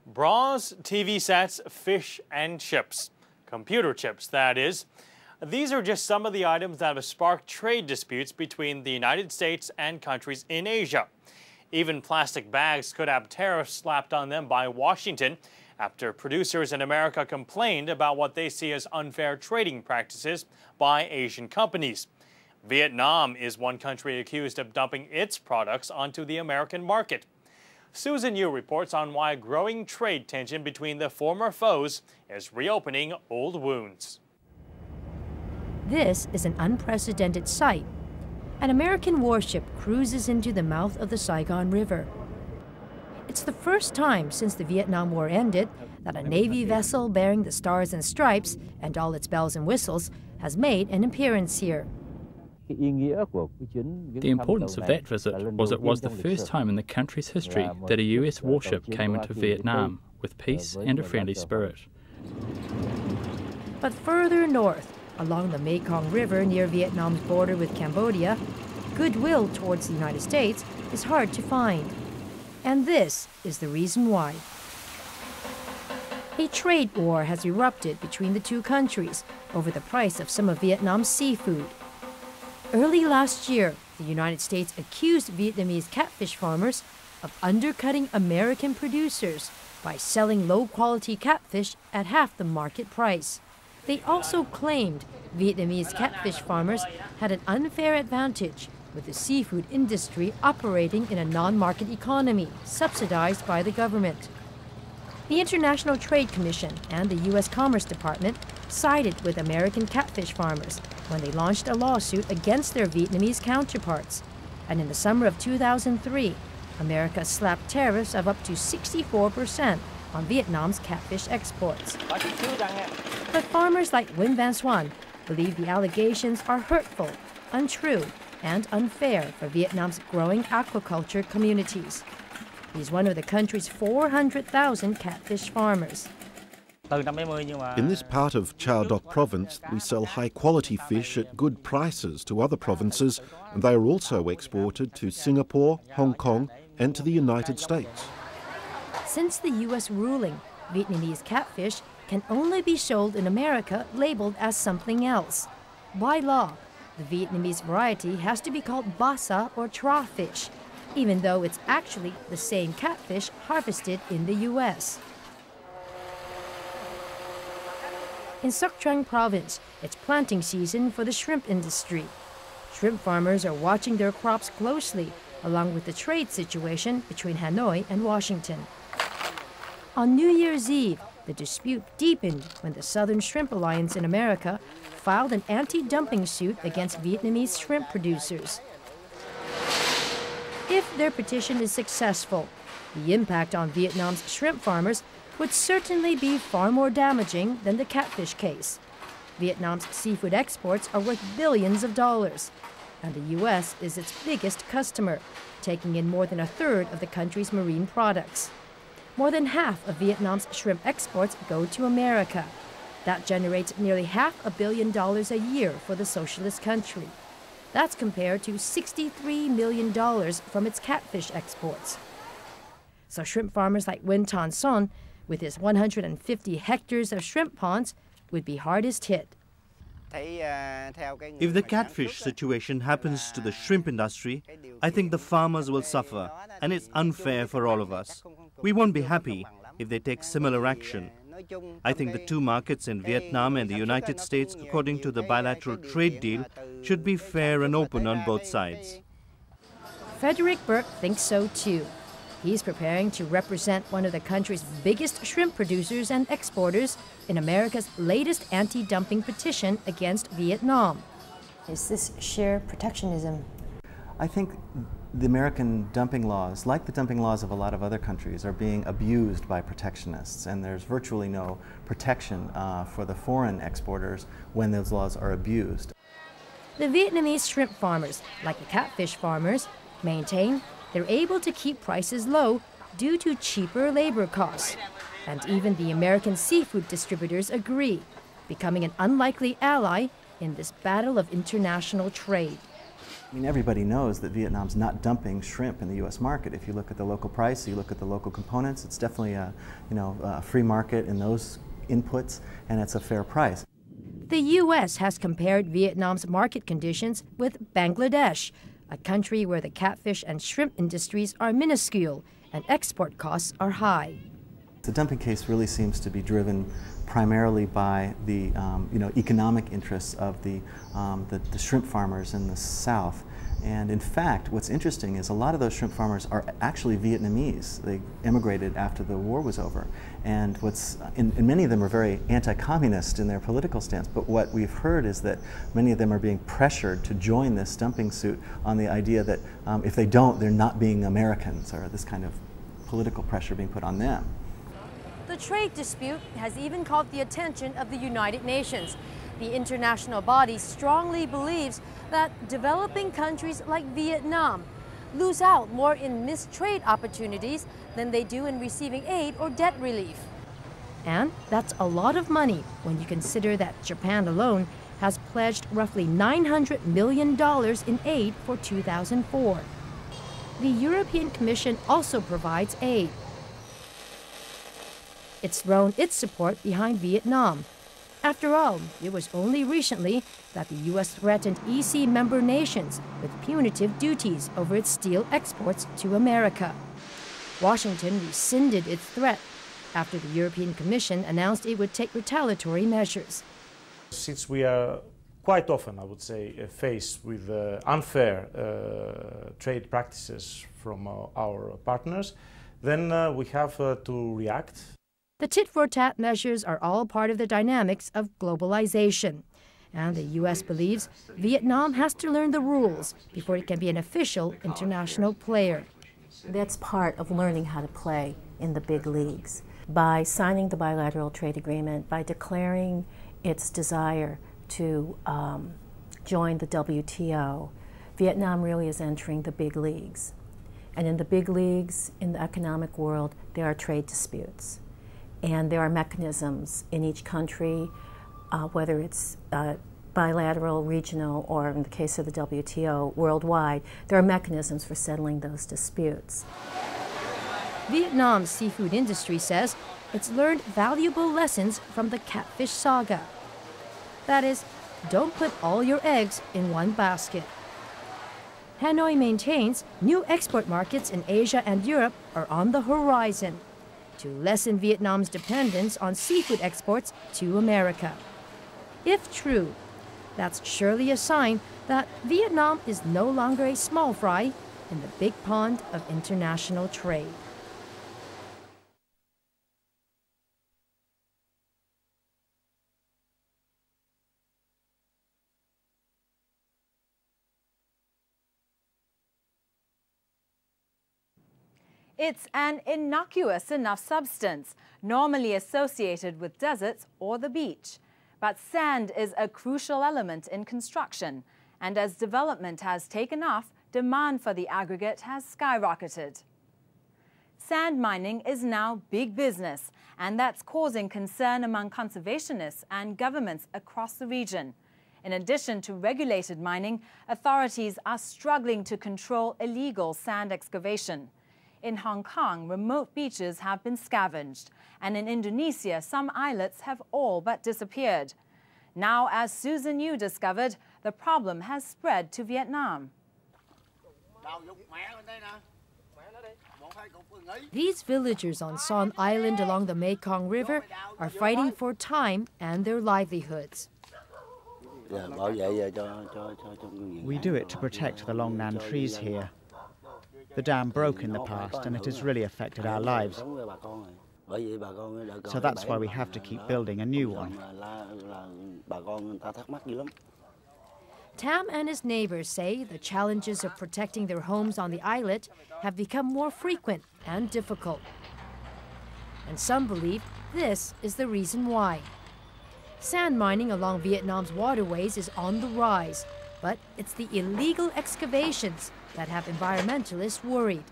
Bras, TV sets, fish and chips. Computer chips, that is. These are just some of the items that have sparked trade disputes between the United States and countries in Asia. Even plastic bags could have tariffs slapped on them by Washington after producers in America complained about what they see as unfair trading practices by Asian companies. Vietnam is one country accused of dumping its products onto the American market. Susan Yu reports on why growing trade tension between the former foes is reopening old wounds. This is an unprecedented sight. An American warship cruises into the mouth of the Saigon River. It's the first time since the Vietnam War ended that a Navy vessel bearing the Stars and Stripes and all its bells and whistles has made an appearance here. The importance of that visit was it was the first time in the country's history that a US warship came into Vietnam with peace and a friendly spirit. But further north, along the Mekong River near Vietnam's border with Cambodia, goodwill towards the United States is hard to find. And this is the reason why. A trade war has erupted between the two countries over the price of some of Vietnam's seafood. Early last year, the United States accused Vietnamese catfish farmers of undercutting American producers by selling low-quality catfish at half the market price. They also claimed Vietnamese catfish farmers had an unfair advantage with the seafood industry operating in a non-market economy subsidized by the government. The International Trade Commission and the U.S. Commerce Department sided with American catfish farmers when they launched a lawsuit against their Vietnamese counterparts. And in the summer of 2003, America slapped tariffs of up to 64% on Vietnam's catfish exports. But farmers like Win Van Swan believe the allegations are hurtful, untrue, and unfair for Vietnam's growing aquaculture communities. He's one of the country's 400,000 catfish farmers. In this part of Chau Doc province, we sell high-quality fish at good prices to other provinces, and they are also exported to Singapore, Hong Kong, and to the United States. Since the U.S. ruling, Vietnamese catfish can only be sold in America labeled as something else. By law, the Vietnamese variety has to be called basa or tra fish, even though it's actually the same catfish harvested in the U.S. In Sok Trăng province, it's planting season for the shrimp industry. Shrimp farmers are watching their crops closely, along with the trade situation between Hanoi and Washington. On New Year's Eve, the dispute deepened when the Southern Shrimp Alliance in America filed an anti-dumping suit against Vietnamese shrimp producers. If their petition is successful, the impact on Vietnam's shrimp farmers would certainly be far more damaging than the catfish case. Vietnam's seafood exports are worth billions of dollars, and the U.S. is its biggest customer, taking in more than a third of the country's marine products. More than half of Vietnam's shrimp exports go to America. That generates nearly $500 million a year for the socialist country. That's compared to $63 million from its catfish exports. So shrimp farmers like Win Tan Son, with his 150 hectares of shrimp ponds, would be hardest hit. If the catfish situation happens to the shrimp industry, I think the farmers will suffer, and it's unfair for all of us. We won't be happy if they take similar action. I think the two markets in Vietnam and the United States, according to the bilateral trade deal, should be fair and open on both sides. Frederick Burke thinks so too. He's preparing to represent one of the country's biggest shrimp producers and exporters in America's latest anti-dumping petition against Vietnam. Is this sheer protectionism? I think the American dumping laws, like the dumping laws of a lot of other countries, are being abused by protectionists, and there's virtually no protection for the foreign exporters when those laws are abused. The Vietnamese shrimp farmers, like the catfish farmers, maintain they're able to keep prices low due to cheaper labor costs. And even the American seafood distributors agree, becoming an unlikely ally in this battle of international trade. I mean, everybody knows that Vietnam's not dumping shrimp in the U.S. market. If you look at the local price, you look at the local components, it's definitely a free market in those inputs, and it's a fair price. The U.S. has compared Vietnam's market conditions with Bangladesh, a country where the catfish and shrimp industries are minuscule and export costs are high. The dumping case really seems to be driven primarily by the economic interests of the shrimp farmers in the South. And in fact, what's interesting is a lot of those shrimp farmers are actually Vietnamese. They immigrated after the war was over. And and many of them are very anti-communist in their political stance. But what we've heard is that many of them are being pressured to join this dumping suit on the idea that if they don't, they're not being Americans, or this kind of political pressure being put on them. The trade dispute has even caught the attention of the United Nations. The international body strongly believes that developing countries like Vietnam lose out more in missed trade opportunities than they do in receiving aid or debt relief. And that's a lot of money when you consider that Japan alone has pledged roughly $900 million in aid for 2004. The European Commission also provides aid. It's thrown its support behind Vietnam. After all, it was only recently that the U.S. threatened EC member nations with punitive duties over its steel exports to America. Washington rescinded its threat after the European Commission announced it would take retaliatory measures. Since we are quite often, I would say, faced with unfair trade practices from our partners, then we have to react. The tit-for-tat measures are all part of the dynamics of globalization. And the U.S. believes Vietnam has to learn the rules before it can be an official international player. That's part of learning how to play in the big leagues. By signing the bilateral trade agreement, by declaring its desire to join the WTO, Vietnam really is entering the big leagues. And in the big leagues, in the economic world, there are trade disputes. And there are mechanisms in each country, whether it's bilateral, regional, or in the case of the WTO, worldwide, there are mechanisms for settling those disputes. Vietnam's seafood industry says it's learned valuable lessons from the catfish saga. That is, don't put all your eggs in one basket. Hanoi maintains new export markets in Asia and Europe are on the horizon to lessen Vietnam's dependence on seafood exports to America. If true, that's surely a sign that Vietnam is no longer a small fry in the big pond of international trade. It's an innocuous enough substance, normally associated with deserts or the beach. But sand is a crucial element in construction, and as development has taken off, demand for the aggregate has skyrocketed. Sand mining is now big business, and that's causing concern among conservationists and governments across the region. In addition to regulated mining, authorities are struggling to control illegal sand excavation. In Hong Kong, remote beaches have been scavenged, and in Indonesia, some islets have all but disappeared. Now, as Susan Yu discovered, the problem has spread to Vietnam. These villagers on Son Island along the Mekong River are fighting for time and their livelihoods. We do it to protect the Long Nan trees here. The dam broke in the past and it has really affected our lives. So that's why we have to keep building a new one. Tam and his neighbors say the challenges of protecting their homes on the islet have become more frequent and difficult. And some believe this is the reason why. Sand mining along Vietnam's waterways is on the rise, but it's the illegal excavations that have environmentalists worried.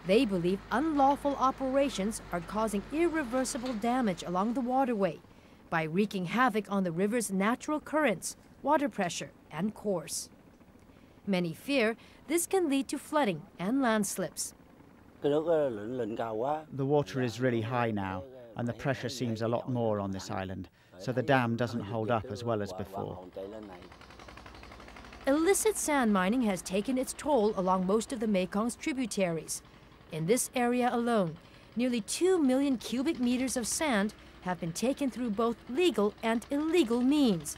They believe unlawful operations are causing irreversible damage along the waterway by wreaking havoc on the river's natural currents, water pressure, and course. Many fear this can lead to flooding and landslips. The water is really high now, and the pressure seems a lot more on this island, so the dam doesn't hold up as well as before. Illicit sand mining has taken its toll along most of the Mekong's tributaries. In this area alone, nearly 2 million cubic meters of sand have been taken through both legal and illegal means.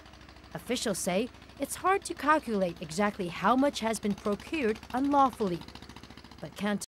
Officials say it's hard to calculate exactly how much has been procured unlawfully. But